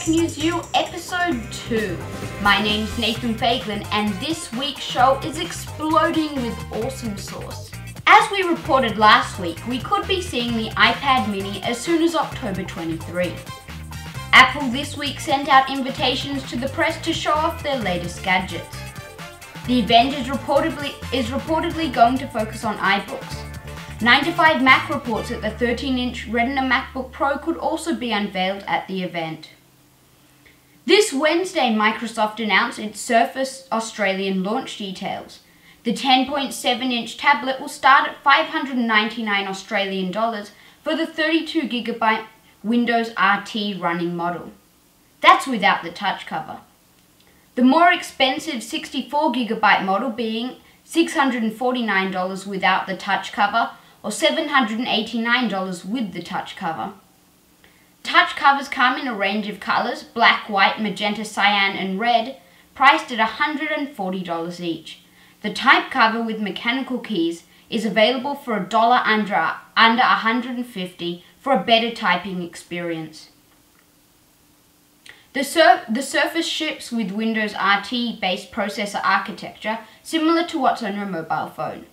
Tech News U Episode 2. My name's Nathan Feiglin and this week's show is exploding with awesome sauce. As we reported last week, we could be seeing the iPad mini as soon as October 23. Apple this week sent out invitations to the press to show off their latest gadgets. The event is reportedly going to focus on iBooks. 9to5 Mac reports that the 13-inch Retina MacBook Pro could also be unveiled at the event. This Wednesday, Microsoft announced its Surface Australian launch details. The 10.7-inch tablet will start at $599 Australian dollars for the 32GB Windows RT running model. That's without the touch cover. The more expensive 64GB model being $649 without the touch cover, or $789 with the touch cover. Touch covers come in a range of colours, black, white, magenta, cyan and red, priced at $140 each. The type cover with mechanical keys is available for $1 under $150 for a better typing experience. The Surface ships with Windows RT-based processor architecture, similar to what's on your mobile phone.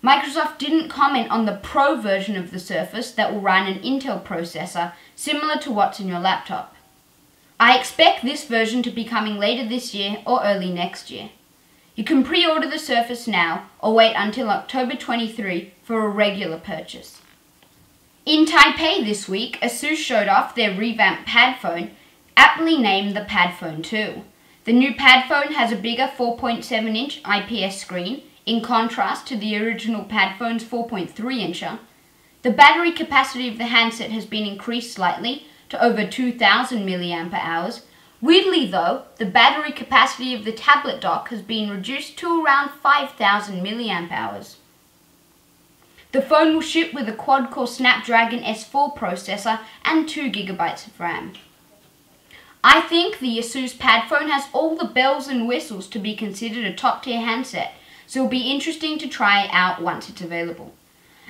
Microsoft didn't comment on the Pro version of the Surface that will run an Intel processor similar to what's in your laptop. I expect this version to be coming later this year or early next year. You can pre-order the Surface now or wait until October 23 for a regular purchase. In Taipei this week, Asus showed off their revamped Pad phone, aptly named the Pad Phone 2. The new Pad phone has a bigger 4.7-inch IPS screen, in contrast to the original Pad phone's 4.3-incher. The battery capacity of the handset has been increased slightly to over 2,000 mAh. Weirdly though, the battery capacity of the tablet dock has been reduced to around 5,000 mAh. The phone will ship with a quad-core Snapdragon S4 processor and 2GB of RAM. I think the Asus Pad phone has all the bells and whistles to be considered a top-tier handset, so it'll be interesting to try it out once it's available.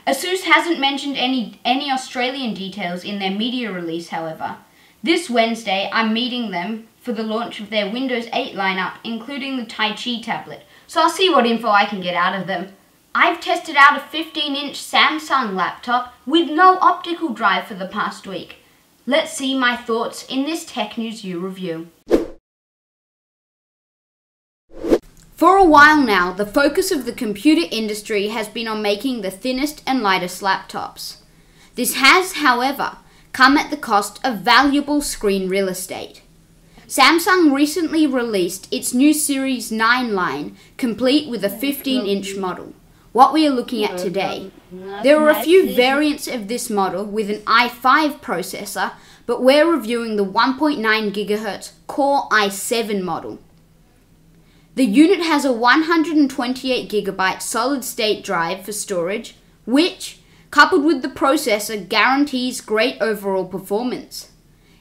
Asus hasn't mentioned any Australian details in their media release, however. This Wednesday, I'm meeting them for the launch of their Windows 8 lineup, including the Tai Chi tablet, so I'll see what info I can get out of them. I've tested out a 15-inch Samsung laptop with no optical drive for the past week. Let's see my thoughts in this Tech News U review. For a while now, the focus of the computer industry has been on making the thinnest and lightest laptops. This has, however, come at the cost of valuable screen real estate. Samsung recently released its new Series 9 line, complete with a 15-inch model, what we are looking at today. There are a few variants of this model with an i5 processor, but we're reviewing the 1.9 GHz Core i7 model. The unit has a 128GB solid-state drive for storage, which, coupled with the processor, guarantees great overall performance.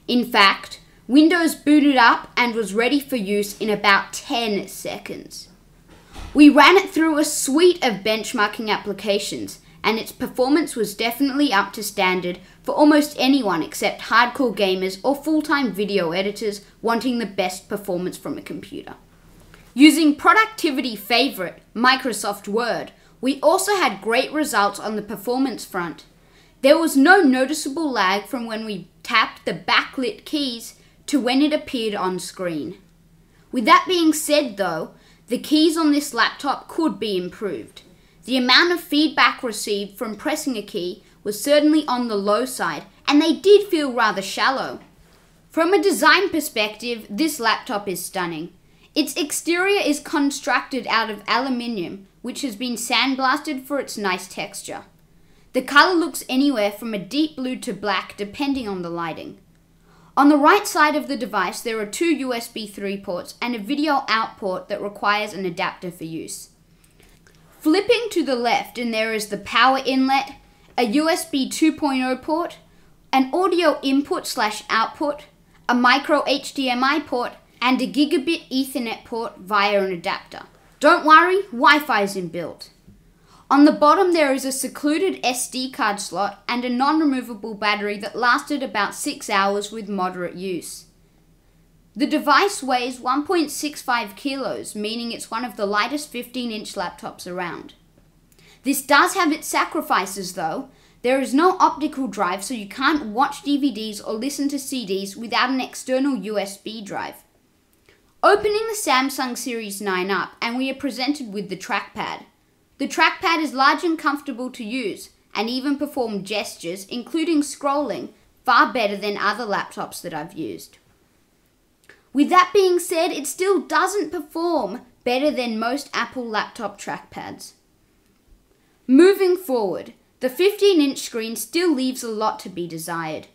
In fact, Windows booted up and was ready for use in about 10 seconds. We ran it through a suite of benchmarking applications, and its performance was definitely up to standard for almost anyone except hardcore gamers or full-time video editors wanting the best performance from a computer. Using productivity favorite, Microsoft Word, we also had great results on the performance front. There was no noticeable lag from when we tapped the backlit keys to when it appeared on screen. With that being said though, the keys on this laptop could be improved. The amount of feedback received from pressing a key was certainly on the low side, and they did feel rather shallow. From a design perspective, this laptop is stunning. Its exterior is constructed out of aluminium, which has been sandblasted for its nice texture. The color looks anywhere from a deep blue to black depending on the lighting. On the right side of the device there are two USB 3 ports and a video out port that requires an adapter for use. Flipping to the left and there is the power inlet, a USB 2.0 port, an audio input/output, a micro HDMI port, and a gigabit Ethernet port via an adapter. Don't worry, Wi-Fi is inbuilt. On the bottom there is a secluded SD card slot and a non-removable battery that lasted about 6 hours with moderate use. The device weighs 1.65 kilos, meaning it's one of the lightest 15-inch laptops around. This does have its sacrifices though. There is no optical drive, so you can't watch DVDs or listen to CDs without an external USB drive. Opening the Samsung Series 9 up, and we are presented with the trackpad. The trackpad is large and comfortable to use, and even perform gestures, including scrolling, far better than other laptops that I've used. With that being said, it still doesn't perform better than most Apple laptop trackpads. Moving forward, the 15-inch screen still leaves a lot to be desired.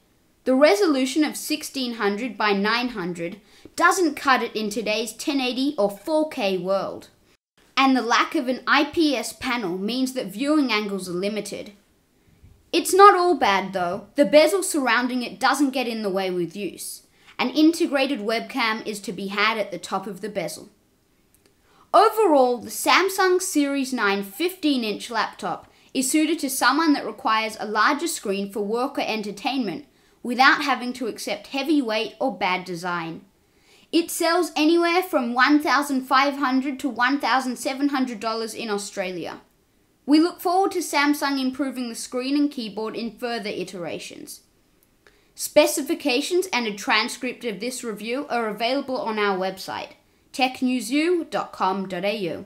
The resolution of 1600 by 900 doesn't cut it in today's 1080 or 4K world. And the lack of an IPS panel means that viewing angles are limited. It's not all bad though. The bezel surrounding it doesn't get in the way with use. An integrated webcam is to be had at the top of the bezel. Overall, the Samsung Series 9 15-inch laptop is suited to someone that requires a larger screen for work or entertainment without having to accept heavy weight or bad design. It sells anywhere from $1,500 to $1,700 in Australia. We look forward to Samsung improving the screen and keyboard in further iterations. Specifications and a transcript of this review are available on our website, technewsu.com.au.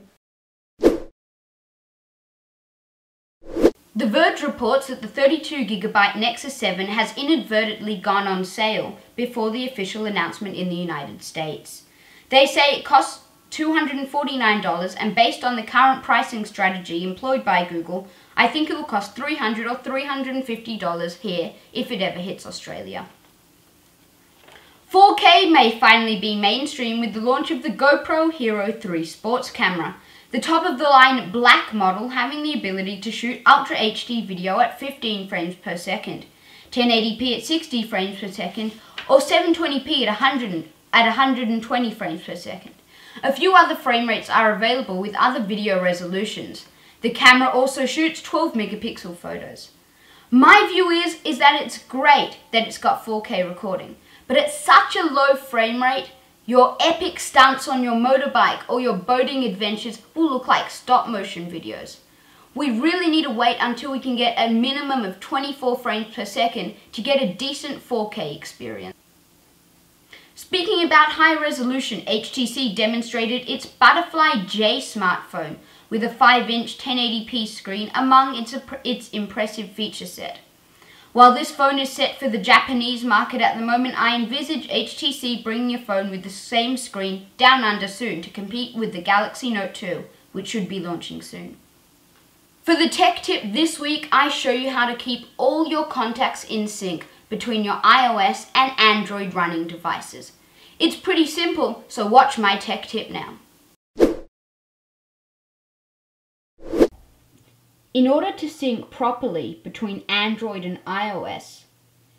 The Verge reports that the 32GB Nexus 7 has inadvertently gone on sale before the official announcement in the United States. They say it costs $249, and based on the current pricing strategy employed by Google, I think it will cost $300 or $350 here if it ever hits Australia. 4K may finally be mainstream with the launch of the GoPro Hero3 sports camera. The top-of-the-line black model having the ability to shoot Ultra HD video at 15 frames per second, 1080p at 60 frames per second, or 720p at 120 frames per second. A few other frame rates are available with other video resolutions. The camera also shoots 12 megapixel photos. My view is that it's great that it's got 4K recording, but at such a low frame rate, your epic stunts on your motorbike or your boating adventures will look like stop-motion videos. We really need to wait until we can get a minimum of 24 frames per second to get a decent 4K experience. Speaking about high resolution, HTC demonstrated its Butterfly J smartphone with a 5-inch 1080p screen among its impressive feature set. While this phone is set for the Japanese market at the moment, I envisage HTC bringing a phone with the same screen down under soon to compete with the Galaxy Note 2, which should be launching soon. For the tech tip this week, I show you how to keep all your contacts in sync between your iOS and Android running devices. It's pretty simple, so watch my tech tip now. In order to sync properly between Android and iOS,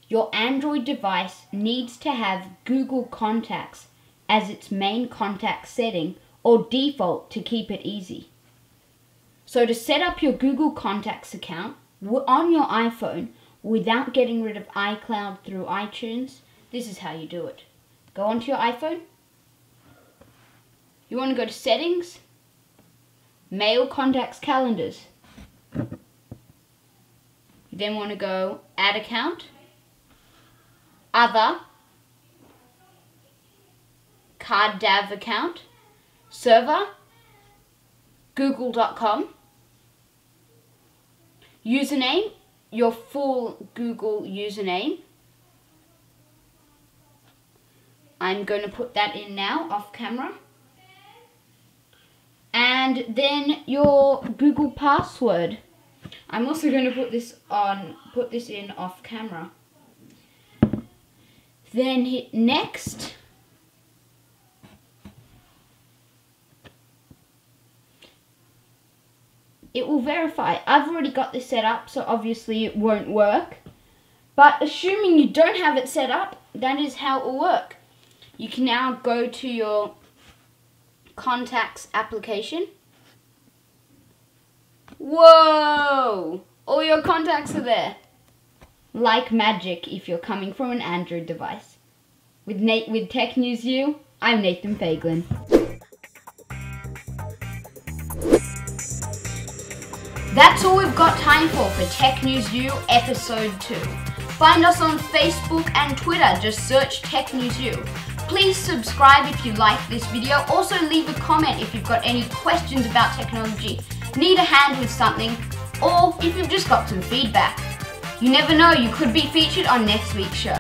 your Android device needs to have Google Contacts as its main contact setting or default to keep it easy. So to set up your Google Contacts account on your iPhone without getting rid of iCloud through iTunes, this is how you do it. Go onto your iPhone. You want to go to Settings, Mail, Contacts, Calendars. You then want to go Add Account, Other, Card Dav Account, Server, Google.com, Username, your full Google username. I'm going to put that in now, off camera. And then your Google password. I'm also going to put this in off camera. Then hit Next. It will verify. I've already got this set up, so obviously it won't work. But assuming you don't have it set up, that is how it will work. You can now go to your Contacts application. Whoa! All your contacts are there. Like magic if you're coming from an Android device. With Tech News U, I'm Nathan Feiglin. That's all we've got time for Tech News U Episode 2. Find us on Facebook and Twitter, just search Tech News U. Please subscribe if you like this video. Also leave a comment if you've got any questions about technology, need a hand with something, or if you've just got some feedback. You never know, you could be featured on next week's show.